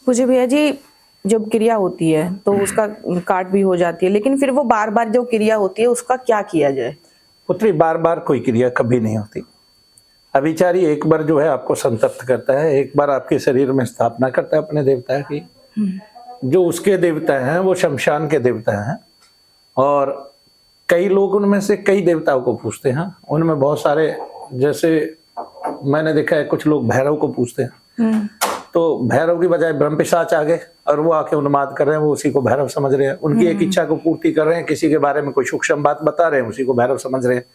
पूज्य भैया जी, जब क्रिया होती है तो उसका काट भी हो जाती है, लेकिन फिर वो बार बार जो क्रिया होती है उसका क्या किया जाए? पुत्री, बार बार कोई क्रिया कभी नहीं होती। अभिचारी एक बार जो है आपको संतप्त करता है, एक बार आपके शरीर में स्थापना करता है अपने देवता की। जो उसके देवता हैं वो शमशान के देवता हैं, और कई लोग उनमें से कई देवताओं को पूछते हैं। उनमें बहुत सारे, जैसे मैंने देखा है कुछ लोग भैरव को पूछते हैं, तो भैरव की बजाय ब्रह्मपिशाच आ गए और वो आके उन्माद कर रहे हैं, वो उसी को भैरव समझ रहे हैं। उनकी एक इच्छा को पूर्ति कर रहे हैं, किसी के बारे में कोई सूक्ष्म बात बता रहे हैं, उसी को भैरव समझ रहे हैं।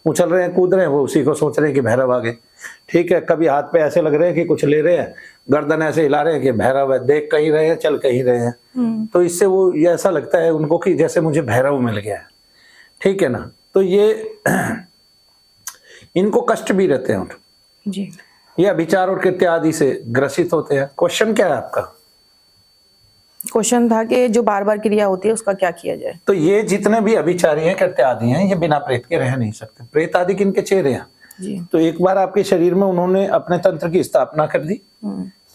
उछल रहे हैं, कूद रहे हैं, वो उसी को सोच रहे हैं कि भैरव आ गए। ठीक है, कभी हाथ पे ऐसे लग रहे हैं कि कुछ ले रहे हैं, गर्दन ऐसे हिला रहे हैं कि भैरव है, देख कहीं रहे हैं, चल कहीं रहे हैं। तो इससे वो ये ऐसा लगता है उनको कि जैसे मुझे भैरव मिल गया है। ठीक है ना, तो ये इनको कष्ट भी रहते हैं जी। ये अभिचार और कृत्य आदि से ग्रसित होते हैं। क्वेश्चन क्या है आपका? क्वेश्चन था कि जो बार बार क्रिया होती है उसका क्या किया जाए। तो ये जितने भी अभिचारी हैं, कृत्य आदि हैं, ये बिना प्रेत के रह नहीं सकते। प्रेत आदि किनके चेहरे हैं जी। तो एक बार आपके शरीर में उन्होंने अपने तंत्र की स्थापना कर दी,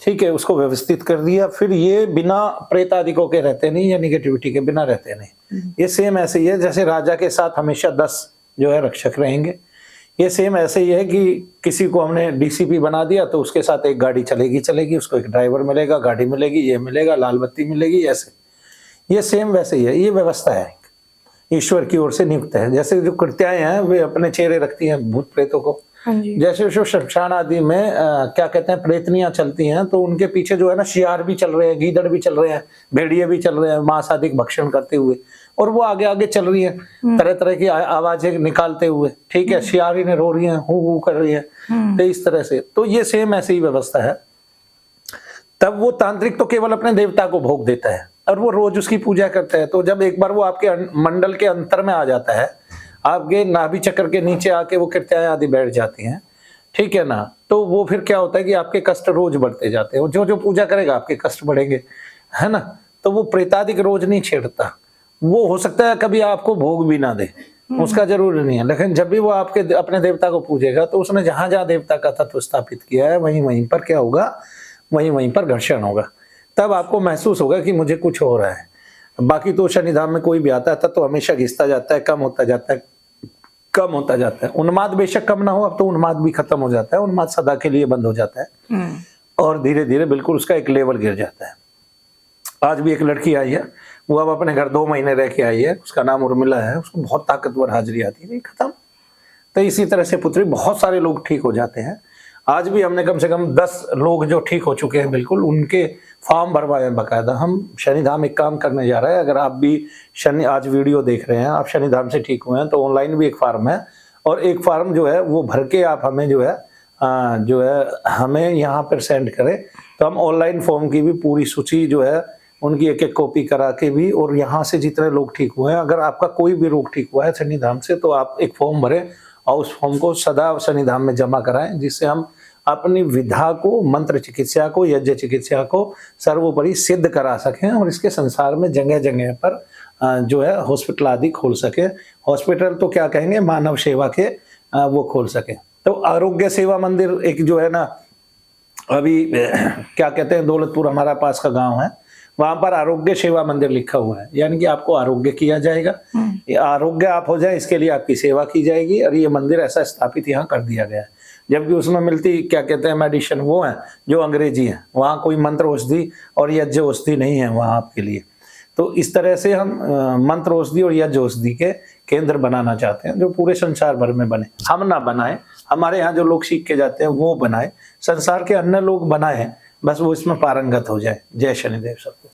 ठीक है, उसको व्यवस्थित कर दिया, फिर ये बिना प्रेत आदिकों के रहते नहीं, या निगेटिविटी के बिना रहते नहीं। ये सेम ऐसे ही है जैसे राजा के साथ हमेशा 10 जो है रक्षक रहेंगे। ये सेम ऐसे ही है कि किसी को हमने डीसीपी बना दिया तो उसके साथ एक गाड़ी चलेगी, उसको एक ड्राइवर मिलेगा, गाड़ी मिलेगी, ये मिलेगा, लाल बत्ती मिलेगी, ऐसे। ये सेम वैसे ही है, ये व्यवस्था है, ईश्वर की ओर से नियुक्त है। जैसे जो कृत्याएं हैं वे अपने चेहरे रखती हैं भूत प्रेतों को, जैसे जो शमशान आदि में क्या कहते हैं प्रेतनियां चलती हैं, तो उनके पीछे जो है ना शियार भी चल रहे हैं, गीदड़ भी चल रहे हैं, भेड़िए भी चल रहे हैं मांस आदि भक्षण करते हुए, और वो आगे आगे चल रही है तरह तरह की आवाजें निकालते हुए। ठीक है, शियारी ने रो रही है, हु कर रही है, तो इस तरह से। तो ये सेम ऐसी ही व्यवस्था है। तब वो तांत्रिक तो केवल अपने देवता को भोग देता है और वो रोज उसकी पूजा करता है। तो जब एक बार वो आपके मंडल के अंतर में आ जाता है, आपके नाभि चक्र के नीचे आके वो कृत्याएं आदि बैठ जाती हैं, ठीक है ना, तो वो फिर क्या होता है कि आपके कष्ट रोज बढ़ते जाते हैं। जो जो पूजा करेगा आपके कष्ट बढ़ेंगे, है ना। तो वो प्रेतादिक रोज नहीं छेड़ता। वो हो सकता है कभी आपको भोग भी ना दे, उसका जरूरी नहीं है, लेकिन जब भी वो आपके अपने देवता को पूजेगा तो उसने जहां जहां देवता का तत्व स्थापित किया है वहीं वहीं पर क्या होगा, वहीं वहीं पर घर्षण होगा। तब आपको महसूस होगा कि मुझे कुछ हो रहा है। बाकी तो शनिधाम में कोई भी आता है तो हमेशा घिसता जाता है, कम होता जाता है, कम होता जाता है। उन्माद बेशक कम ना हो, अब तो उन्माद भी खत्म हो जाता है, उन्माद सदा के लिए बंद हो जाता है और धीरे धीरे बिल्कुल उसका एक लेवल गिर जाता है। आज भी एक लड़की आई है, वो अब अपने घर 2 महीने रह के आई है, उसका नाम उर्मिला है, उसको बहुत ताकतवर हाजिरी आती है, खत्म। तो इसी तरह से पुत्री बहुत सारे लोग ठीक हो जाते हैं। आज भी हमने कम से कम 10 लोग जो ठीक हो चुके हैं, बिल्कुल उनके फॉर्म भरवाए हैं बाकायदा। हम शनिधाम एक काम करने जा रहे हैं, अगर आप भी आज वीडियो देख रहे हैं, आप शनिधाम से ठीक हुए हैं, तो ऑनलाइन भी एक फार्म है, और एक फार्म जो है वो भर के आप हमें जो है हमें यहाँ पर सेंड करें, तो हम ऑनलाइन फॉर्म की भी पूरी सूची जो है उनकी एक एक कॉपी करा के भी, और यहाँ से जितने लोग ठीक हुए हैं, अगर आपका कोई भी रोग ठीक हुआ है शनिधाम से, तो आप एक फॉर्म भरें और उस फॉर्म को सदा शनिधाम में जमा कराएं, जिससे हम अपनी विधा को, मंत्र चिकित्सा को, यज्ञ चिकित्सा को सर्वोपरि सिद्ध करा सकें, और इसके संसार में जगह जगह पर जो है हॉस्पिटल आदि खोल सके। हॉस्पिटल तो क्या कहेंगे, मानव सेवा के वो खोल सके। तो आरोग्य सेवा मंदिर एक जो है ना, अभी क्या कहते हैं, दौलतपुर हमारा पास का गांव है, वहां पर आरोग्य सेवा मंदिर लिखा हुआ है, यानी कि आपको आरोग्य किया जाएगा, आरोग्य आप हो जाए इसके लिए आपकी सेवा की जाएगी, और ये मंदिर ऐसा स्थापित यहाँ कर दिया गया है। जबकि उसमें मिलती क्या कहते हैं मेडिसिन वो है जो अंग्रेजी है, वहाँ कोई मंत्र औषधि और यज्ञ औषधि नहीं है वहाँ आपके लिए। तो इस तरह से हम मंत्र औषधि और यज्ञ औषधि के केंद्र बनाना चाहते हैं, जो पूरे संसार भर में बने। हम ना बनाए, हमारे यहाँ जो लोग सीख के जाते हैं वो बनाए, संसार के अन्य लोग बनाए, बस वो इसमें पारंगत हो जाए। जय शनिदेव सबको।